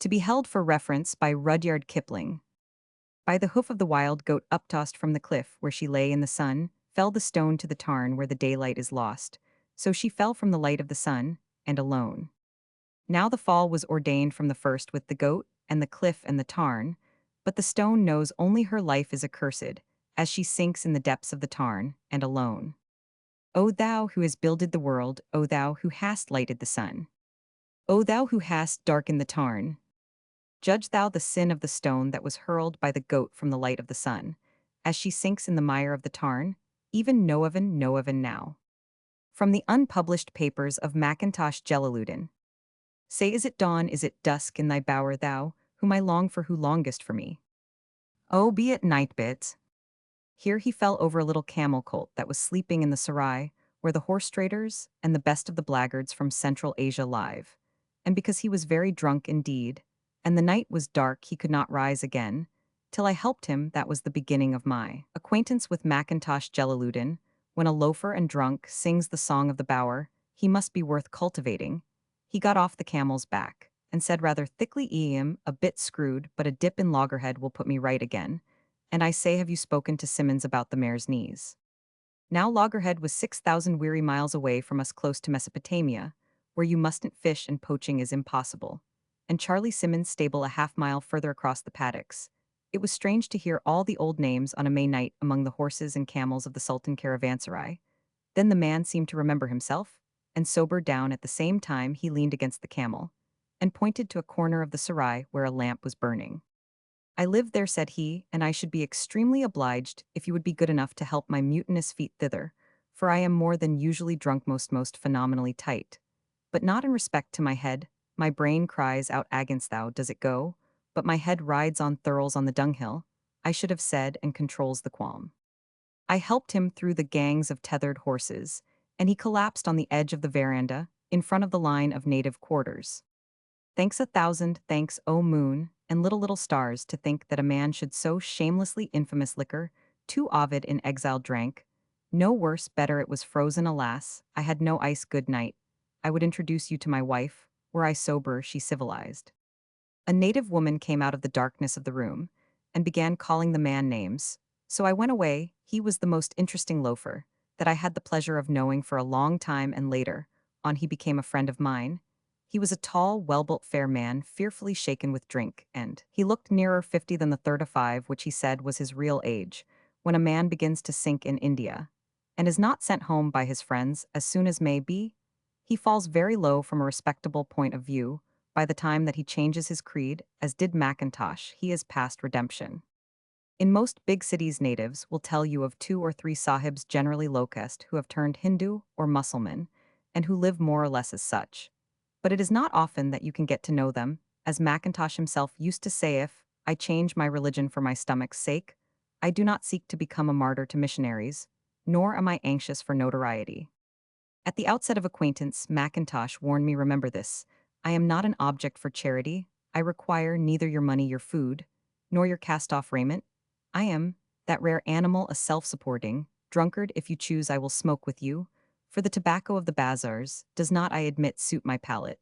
To be held for reference by Rudyard Kipling. By the hoof of the wild goat uptossed from the cliff where she lay in the sun, fell the stone to the tarn where the daylight is lost. So she fell from the light of the sun, and alone. Now the fall was ordained from the first with the goat, and the cliff and the tarn, but the stone knows only her life is accursed, as she sinks in the depths of the tarn, and alone. O thou who hast builded the world, O thou who hast lighted the sun. O thou who hast darkened the tarn, judge thou the sin of the stone that was hurled by the goat from the light of the sun, as she sinks in the mire of the tarn, even Noavan now. From the unpublished papers of Mackintosh Jalaluddin. Say, is it dawn, is it dusk in thy bower, thou, whom I long for, who longest for me? Oh, be it night bit. Here he fell over a little camel colt that was sleeping in the serai, where the horse traders and the best of the blackguards from Central Asia live. And because he was very drunk indeed, and the night was dark, he could not rise again, till I helped him. That was the beginning of my acquaintance with Mackintosh Jalaluddin. When a loafer and drunk sings the song of the bower, he must be worth cultivating. He got off the camel's back, and said rather thickly, a bit screwed, but a dip in loggerhead will put me right again. And I say, have you spoken to Simmons about the mare's knees? Now Loggerhead was 6,000 weary miles away from us, close to Mesopotamia, where you mustn't fish and poaching is impossible, and Charlie Simmons' stable a half-mile further across the paddocks. It was strange to hear all the old names on a May night among the horses and camels of the Sultan caravanserai. Then the man seemed to remember himself, and sobered down. At the same time he leaned against the camel, and pointed to a corner of the serai where a lamp was burning. I live there, said he, and I should be extremely obliged if you would be good enough to help my mutinous feet thither, for I am more than usually drunk, most phenomenally tight. But not in respect to my head. My brain cries out against thou, does it go? But my head rides on thurls on the dunghill, I should have said, and controls the qualm. I helped him through the gangs of tethered horses, and he collapsed on the edge of the veranda, in front of the line of native quarters. Thanks 1,000, thanks, O moon, and little stars, to think that a man should so shamelessly infamous liquor, too Ovid in exile drank. No worse, better it was frozen, alas, I had no ice, good night. I would introduce you to my wife, were I sober, she civilized. A native woman came out of the darkness of the room, and began calling the man names, so I went away. He was the most interesting loafer that I had the pleasure of knowing for a long time, and later on he became a friend of mine. He was a tall, well-built, fair man, fearfully shaken with drink, and he looked nearer 50 than the 35, which he said was his real age, when a man begins to sink in India, and is not sent home by his friends as soon as may be. He falls very low from a respectable point of view. By the time that he changes his creed, as did Mackintosh, he is past redemption. In most big cities, natives will tell you of 2 or 3 sahibs, generally low caste, who have turned Hindu or Mussulman, and who live more or less as such. But it is not often that you can get to know them, as Mackintosh himself used to say, if I change my religion for my stomach's sake, I do not seek to become a martyr to missionaries, nor am I anxious for notoriety. At the outset of acquaintance, Mackintosh warned me, remember this, I am not an object for charity, I require neither your money, your food, nor your cast-off raiment. I am that rare animal, a self-supporting drunkard. If you choose, I will smoke with you, for the tobacco of the bazaars does not, I admit, suit my palate,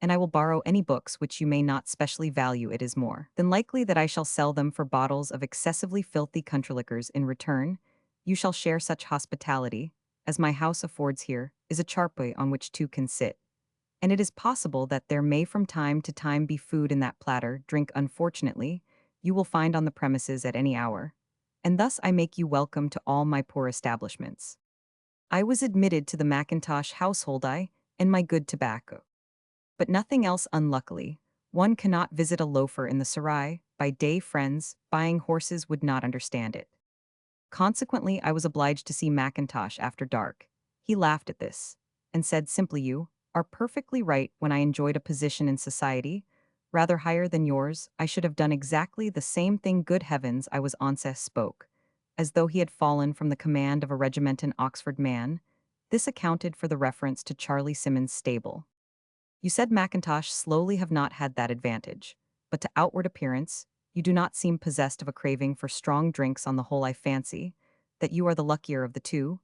and I will borrow any books which you may not specially value. It is more than likely that I shall sell them for bottles of excessively filthy country liquors. In return, you shall share such hospitality as my house affords. Here is a charpoy on which 2 can sit, and it is possible that there may from time to time be food in that platter. Drink, unfortunately, you will find on the premises at any hour, and thus I make you welcome to all my poor establishments. I was admitted to the Mackintosh household, I and my good tobacco. But nothing else. Unluckily, one cannot visit a loafer in the serai. By day friends, buying horses, would not understand it. Consequently, I was obliged to see Mackintosh after dark. He laughed at this, and said simply, you are perfectly right. When I enjoyed a position in society, rather higher than yours, I should have done exactly the same thing. Good heavens, I was spoke, as though he had fallen from the command of a regimented Oxford man. This accounted for the reference to Charlie Simmons' stable. You said, Mackintosh, slowly, have not had that advantage, but to outward appearance, you do not seem possessed of a craving for strong drinks. On the whole, I fancy that you are the luckier of the 2,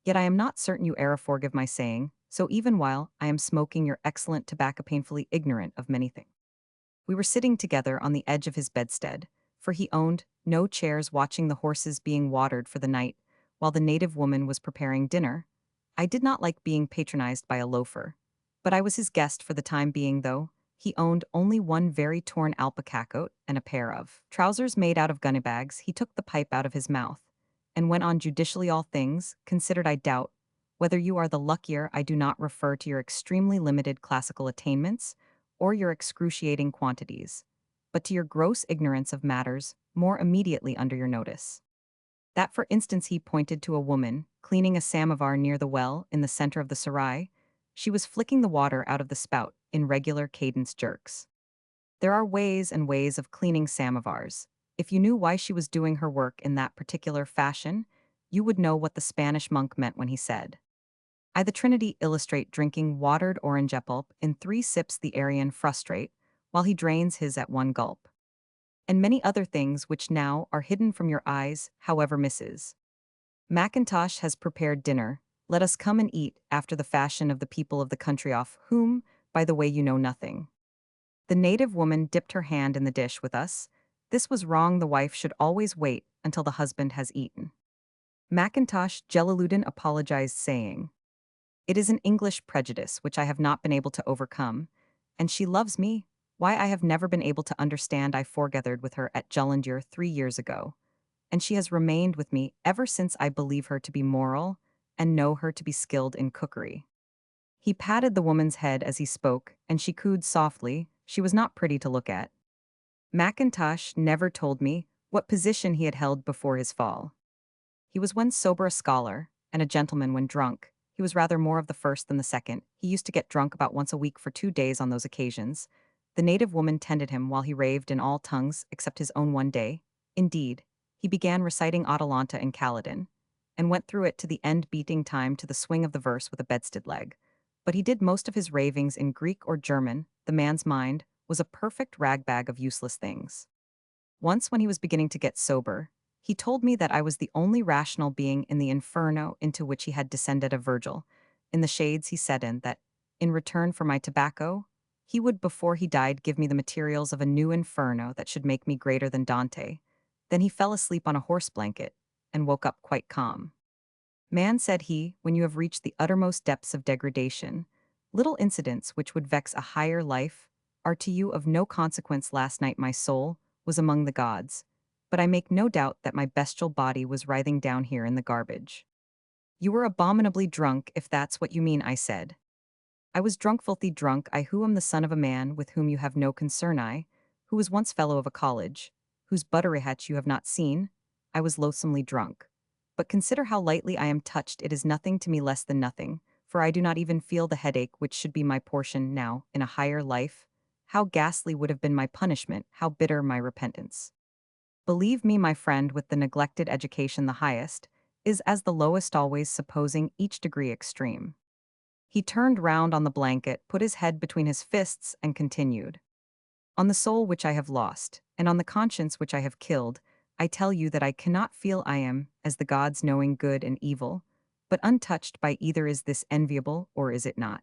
yet I am not certain you e'er forgive my saying, so even while I am smoking your excellent tobacco, painfully ignorant of many things. We were sitting together on the edge of his bedstead, for he owned no chairs, watching the horses being watered for the night, while the native woman was preparing dinner. I did not like being patronized by a loafer. But I was his guest for the time being, though. He owned only one very torn alpaca coat and a pair of trousers made out of gunny bags. He took the pipe out of his mouth and went on judicially: all things considered, I doubt whether you are the luckier. I do not refer to your extremely limited classical attainments or your excruciating quantities, but to your gross ignorance of matters more immediately under your notice. That, for instance, he pointed to a woman cleaning a samovar near the well in the center of the sarai. She was flicking the water out of the spout in regular cadence jerks. There are ways and ways of cleaning samovars. If you knew why she was doing her work in that particular fashion, you would know what the Spanish monk meant when he said, I the Trinity illustrate drinking watered orange pulp in 3 sips the Aryan frustrate, while he drains his at 1 gulp. And many other things which now are hidden from your eyes, however Mrs. Mackintosh has prepared dinner. Let us come and eat after the fashion of the people of the country, of whom, by the way, you know nothing. The native woman dipped her hand in the dish with us. This was wrong. The wife should always wait until the husband has eaten. Mackintosh Jalaluddin apologized, saying, It is an English prejudice which I have not been able to overcome, and she loves me. Why I have never been able to understand. I foregathered with her at Jullundur 3 years ago, and she has remained with me ever since. I believe her to be moral, and know her to be skilled in cookery. He patted the woman's head as he spoke, and she cooed softly. She was not pretty to look at. Mackintosh never told me what position he had held before his fall. He was when sober a scholar, and a gentleman when drunk. He was rather more of the first than the second. He used to get drunk about once a week for 2 days on those occasions. The native woman tended him while he raved in all tongues except his own one day. Indeed, he began reciting Atalanta in Caledon, and went through it to the end, beating time to the swing of the verse with a bedstead leg. But he did most of his ravings in Greek or German. The man's mind was a perfect ragbag of useless things. Once, when he was beginning to get sober, he told me that I was the only rational being in the inferno into which he had descended of Virgil. In the shades he said that, in return for my tobacco, he would before he died give me the materials of a new inferno that should make me greater than Dante. Then he fell asleep on a horse blanket, and woke up quite calm. Man, said he, when you have reached the uttermost depths of degradation, little incidents which would vex a higher life are to you of no consequence. Last night my soul was among the gods, but I make no doubt that my bestial body was writhing down here in the garbage. You were abominably drunk, if that's what you mean, I said. I was drunk, filthy drunk, I who am the son of a man with whom you have no concern, I, who was once fellow of a college, whose buttery hatch you have not seen. I was loathsomely drunk. But consider how lightly I am touched. It is nothing to me, less than nothing, for I do not even feel the headache which should be my portion now in a higher life. How ghastly would have been my punishment, how bitter my repentance. Believe me, my friend, with the neglected education the highest is as the lowest, always supposing each degree extreme. He turned round on the blanket, put his head between his fists, and continued, On the soul which I have lost, and on the conscience which I have killed, I tell you that I cannot feel. I am, as the gods, knowing good and evil, but untouched by either. Is this enviable, or is it not?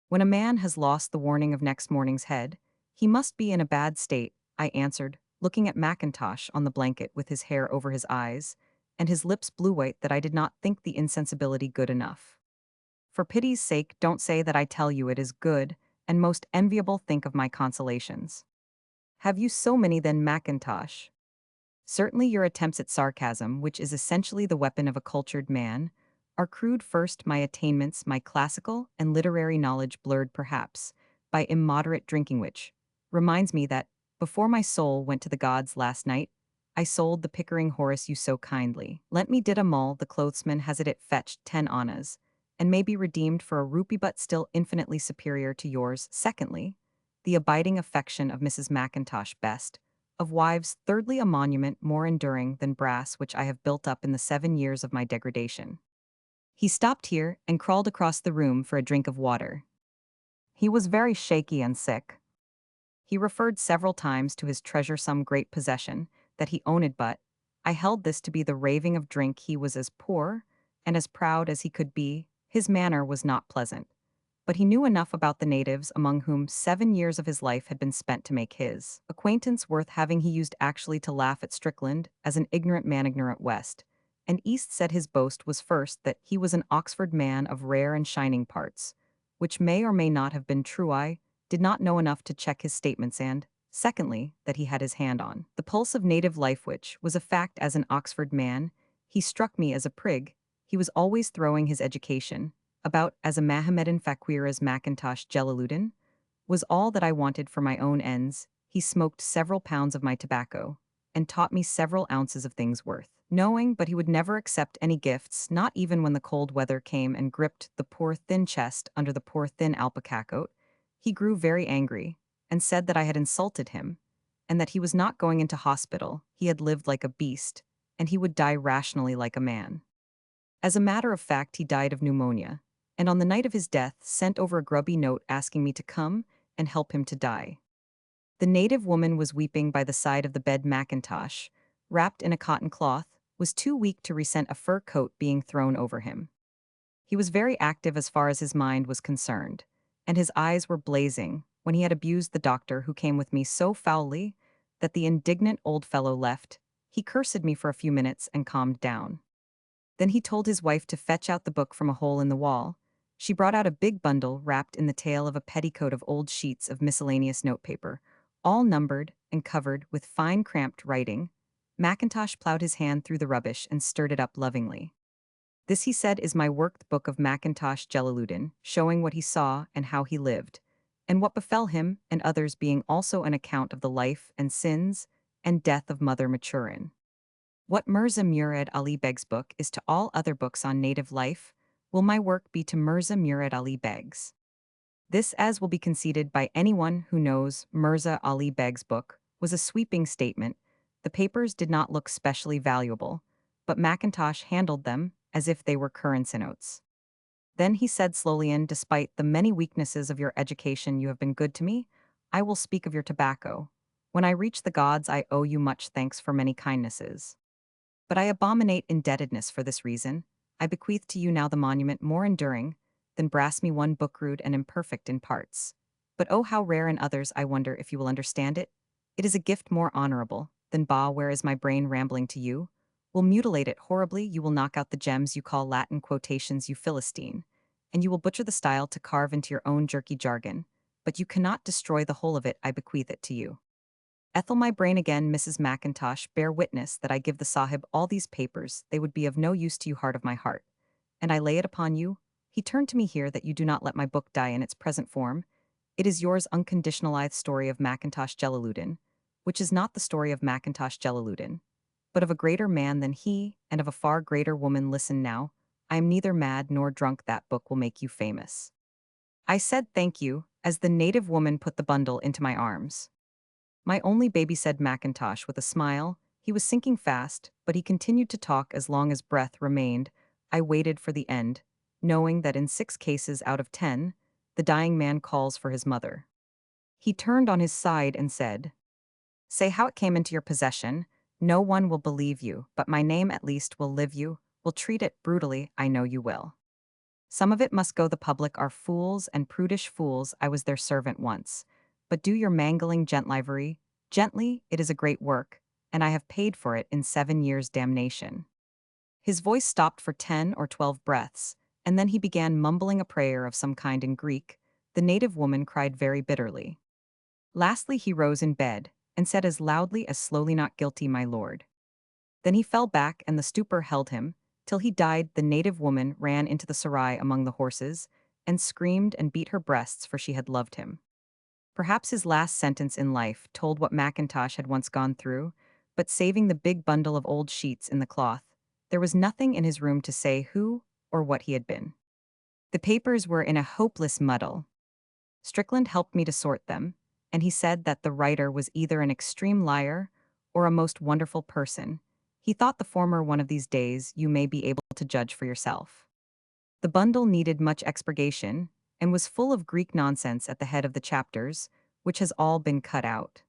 When a man has lost the warning of next morning's head, he must be in a bad state, I answered, looking at Mackintosh on the blanket with his hair over his eyes, and his lips blue white, that I did not think the insensibility good enough. For pity's sake, don't say that I tell you it is good, and most enviable. Think of my consolations. Have you so many then, Mackintosh? Certainly your attempts at sarcasm, which is essentially the weapon of a cultured man, are crude. First, my attainments, my classical and literary knowledge blurred perhaps by immoderate drinking, which reminds me that, before my soul went to the gods last night, I sold the Pickering Horace you so kindly lent me. Did a mull, the clothesman, has it fetched 10 annas, and may be redeemed for a rupee, but still infinitely superior to yours. Secondly, the abiding affection of Mrs. Mackintosh, best of wives. Thirdly, a monument more enduring than brass which I have built up in the 7 years of my degradation. He stopped here and crawled across the room for a drink of water. He was very shaky and sick. He referred several times to his treasure, some great possession that he owned, but I held this to be the raving of drink. He was as poor and as proud as he could be. His manner was not pleasant, but he knew enough about the natives among whom 7 years of his life had been spent to make his acquaintance worth having. He used actually to laugh at Strickland as an ignorant man ignorant West, and East said his boast was first that he was an Oxford man of rare and shining parts, which may or may not have been true. I did not know enough to check his statements, and, secondly, that he had his hand on the pulse of native life, which was a fact. As an Oxford man, he struck me as a prig. He was always throwing his education about as a Mohammedan fakir. As Mackintosh Jalaluddin was all that I wanted for my own ends. He smoked several pounds of my tobacco and taught me several ounces of things worth knowing, but he would never accept any gifts, not even when the cold weather came and gripped the poor thin chest under the poor thin alpaca coat. He grew very angry and said that I had insulted him and that he was not going into hospital. He had lived like a beast and he would die rationally like a man. As a matter of fact, he died of pneumonia, and on the night of his death sent over a grubby note asking me to come and help him to die. The native woman was weeping by the side of the bed. Mackintosh, wrapped in a cotton cloth, was too weak to resent a fur coat being thrown over him. He was very active as far as his mind was concerned, and his eyes were blazing when he had abused the doctor who came with me so foully that the indignant old fellow left. He cursed me for a few minutes and calmed down. Then he told his wife to fetch out the book from a hole in the wall. She brought out a big bundle wrapped in the tail of a petticoat of old sheets of miscellaneous notepaper, all numbered and covered with fine cramped writing. Mackintosh plowed his hand through the rubbish and stirred it up lovingly. This, he said, is my worked book of Mackintosh Jalaluddin, showing what he saw and how he lived, and what befell him and others, being also an account of the life and sins and death of Mother Maturin. What Mirza Murad Ali Beg's book is to all other books on native life, will my work be to Mirza Murad Ali Beg's. This, as will be conceded by anyone who knows Mirza Ali Beg's book, was a sweeping statement. The papers did not look specially valuable, but Mackintosh handled them as if they were currency notes. Then he said slowly, and despite the many weaknesses of your education, you have been good to me. I will speak of your tobacco. When I reach the gods, I owe you much thanks for many kindnesses. But I abominate indebtedness. For this reason, I bequeath to you now the monument more enduring than brass, me one book rude and imperfect in parts. But oh, how rare in others! I wonder if you will understand it. It is a gift more honorable than bah, where is my brain rambling to you? Will mutilate it horribly. You will knock out the gems you call Latin quotations, you Philistine, and you will butcher the style to carve into your own jerky jargon. But you cannot destroy the whole of it. I bequeath it to you. Ethel, my brain again. Mrs. Mackintosh, bear witness that I give the Sahib all these papers. They would be of no use to you, heart of my heart. And I lay it upon you. He turned to me here that you do not let my book die in its present form. It is yours unconditionalized story of Mackintosh Jalaluddin, which is not the story of Mackintosh Jalaluddin, but of a greater man than he and of a far greater woman. Listen now. I am neither mad nor drunk. That book will make you famous. I said thank you, as the native woman put the bundle into my arms. My only baby, said Mackintosh with a smile. He was sinking fast, but he continued to talk as long as breath remained. I waited for the end, knowing that in 6 cases out of 10, the dying man calls for his mother. He turned on his side and said, say how it came into your possession. No one will believe you, but my name at least will live. You will treat it brutally, I know you will. Some of it must go. The public are fools and prudish fools. I was their servant once. But do your mangling gentlivery gently. It is a great work, and I have paid for it in 7 years' damnation. His voice stopped for 10 or 12 breaths, and then he began mumbling a prayer of some kind in Greek. The native woman cried very bitterly. Lastly, he rose in bed and said as loudly as slowly, not guilty, my lord. Then he fell back, and the stupor held him till he died. The native woman ran into the sarai among the horses and screamed and beat her breasts, for she had loved him. Perhaps his last sentence in life told what Mackintosh had once gone through, but saving the big bundle of old sheets in the cloth, there was nothing in his room to say who or what he had been. The papers were in a hopeless muddle. Strickland helped me to sort them, and he said that the writer was either an extreme liar or a most wonderful person. He thought the former. One of these days you may be able to judge for yourself. The bundle needed much expurgation, and was full of Greek nonsense at the head of the chapters, which has all been cut out.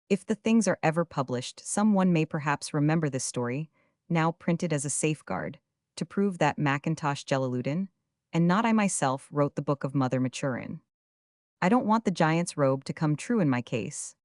If the things are ever published, someone may perhaps remember this story, now printed as a safeguard, to prove that Mackintosh Jalaluddin and not I myself wrote the book of Mother Maturin. I don't want the giant's robe to come true in my case.